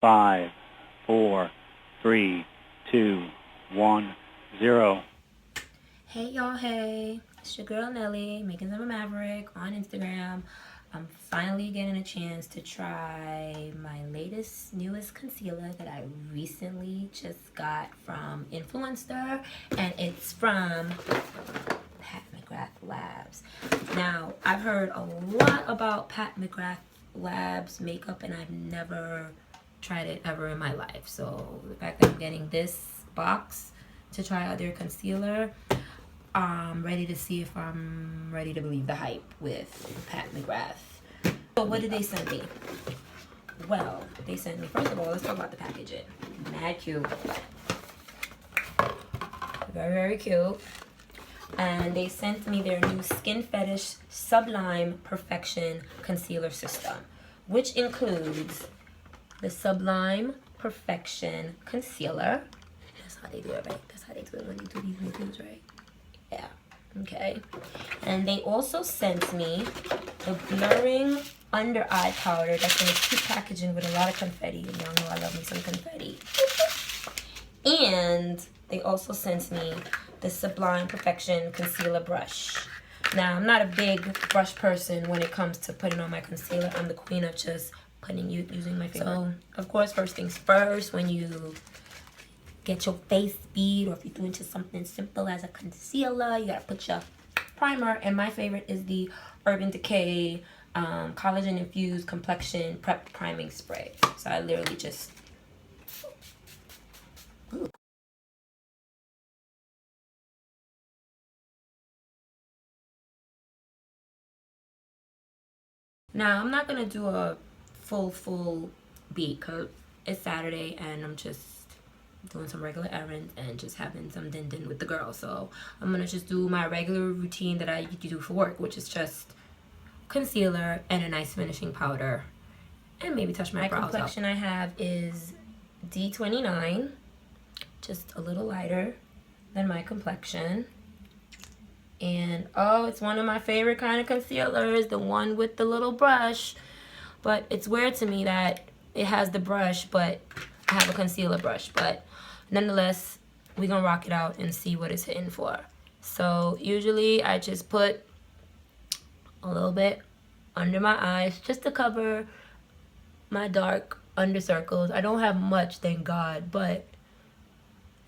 5, 4, 3, 2, 1, 0. Hey y'all, hey, it's your girl Nelly, making some Maverick on Instagram. I'm finally getting a chance to try my newest concealer that I recently just got from Influenster, and it's from Pat McGrath Labs. Now, I've heard a lot about Pat McGrath Labs makeup, and I've never tried it ever in my life. So the fact that I'm getting this box to try out their concealer, I'm ready to see if I'm ready to believe the hype with Pat McGrath. So what did they send me? Well, they sent me, first of all, let's talk about the packaging. Mad cute. Very, very cute. And they sent me their new Skin Fetish Sublime Perfection Concealer System, which includes the Sublime Perfection Concealer. That's how they do it, right? That's how they do it when they do these reviews, right? Yeah, okay. And they also sent me the blurring under eye powder that's in a cute packaging with a lot of confetti. And y'all know I love me some confetti. And they also sent me the Sublime Perfection Concealer Brush. Now, I'm not a big brush person when it comes to putting on my concealer. I'm the queen of just using my finger. So, of course, first things first, when you get your face bead, or if you're doing just something simple as a concealer, you gotta put your primer. And my favorite is the Urban Decay collagen infused complexion prep priming spray. So I literally just now I'm not gonna do a full beat because it's Saturday and I'm just doing some regular errands and just having some din with the girls. So I'm gonna just do my regular routine that I do for work, which is just concealer and a nice finishing powder and maybe touch my brows. My complexion I have is D29, just a little lighter than my complexion. And oh, it's one of my favorite kind of concealers, the one with the little brush. But it's weird to me that it has the brush, but I have a concealer brush. But nonetheless, we're gonna rock it out and see what it's hitting for. So usually I just put a little bit under my eyes just to cover my dark under circles. I don't have much, thank God, but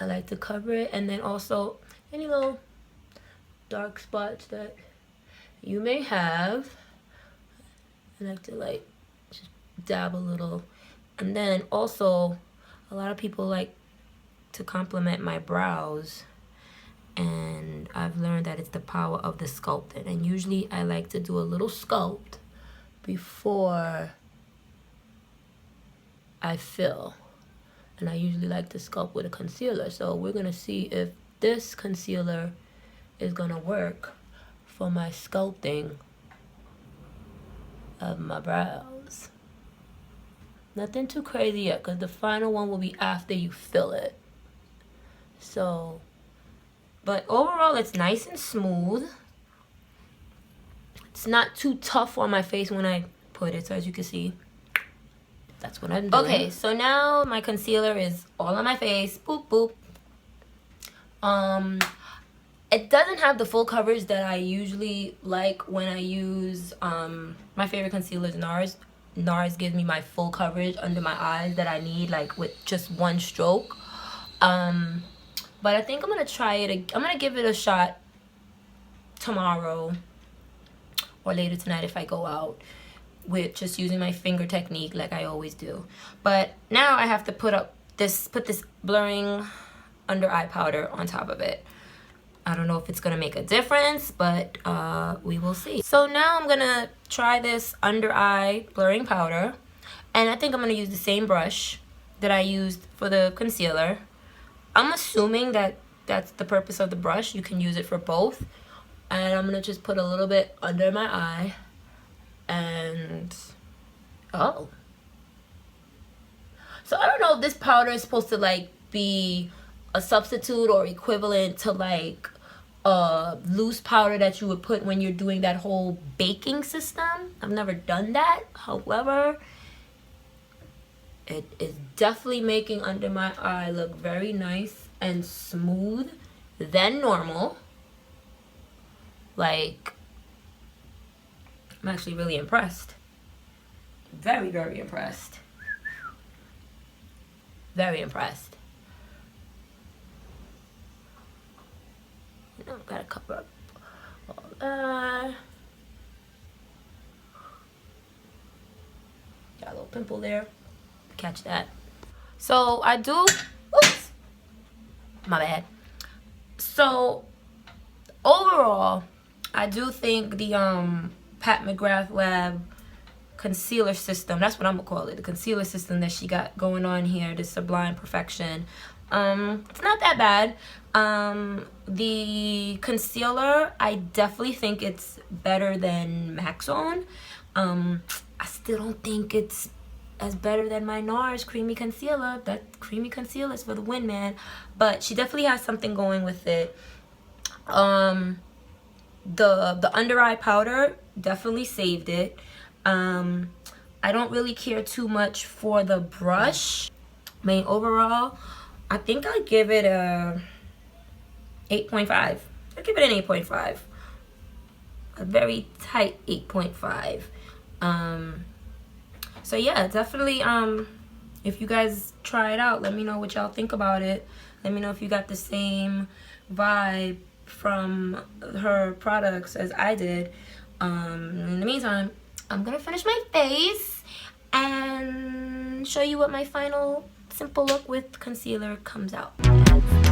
I like to cover it. And then also any little dark spots that you may have, I like to like just dab a little. And then also a lot of people like to compliment my brows, and I've learned that it's the power of the sculpting. And usually I like to do a little sculpt before I fill, and I usually like to sculpt with a concealer. So we're gonna see if this concealer is gonna work for my sculpting of my brows. Nothing too crazy yet, because the final one will be after you fill it. So, but overall it's nice and smooth. It's not too tough on my face when I put it, so as you can see, that's what I'm doing. Okay, so now my concealer is all on my face. Boop, boop. It doesn't have the full coverage that I usually like when I use my favorite concealer is NARS. NARS gives me my full coverage under my eyes that I need, like with just one stroke. But I think I'm gonna try it. I'm gonna give it a shot tomorrow or later tonight if I go out, with just using my finger technique like I always do. But now I have to put this blurring under eye powder on top of it. I don't know if it's gonna make a difference, but we will see. So now I'm gonna try this under eye blurring powder, and I think I'm gonna use the same brush that I used for the concealer. I'm assuming that that's the purpose of the brush. You can use it for both. And I'm gonna just put a little bit under my eye. And oh, so I don't know if this powder is supposed to like be a substitute or equivalent to like loose powder that you would put when you're doing that whole baking system. I've never done that. However, It is definitely making under my eye look very nice and smooth than normal. Like, I'm actually really impressed. Very, very impressed. Very impressed. You know, gotta cover up all that. Got a little pimple there. Catch that. So I do, oops, my bad. So overall, I do think the Pat McGrath Lab concealer system, that's what I'm gonna call it, the concealer system that she got going on here, the Sublime Perfection, it's not that bad. The concealer, I definitely think it's better than M.A.C. I still don't think it's as better than my NARS creamy concealer. That creamy concealer is for the win, man. But she definitely has something going with it. The under eye powder definitely saved it. I don't really care too much for the brush. I mean, overall, I think I'd give it a 8.5. I'd give it an 8.5. A very tight 8.5. So yeah, definitely, if you guys try it out, let me know what y'all think about it. Let me know if you got the same vibe from her products as I did. In the meantime, I'm gonna finish my face and show you what my final simple look with concealer comes out as.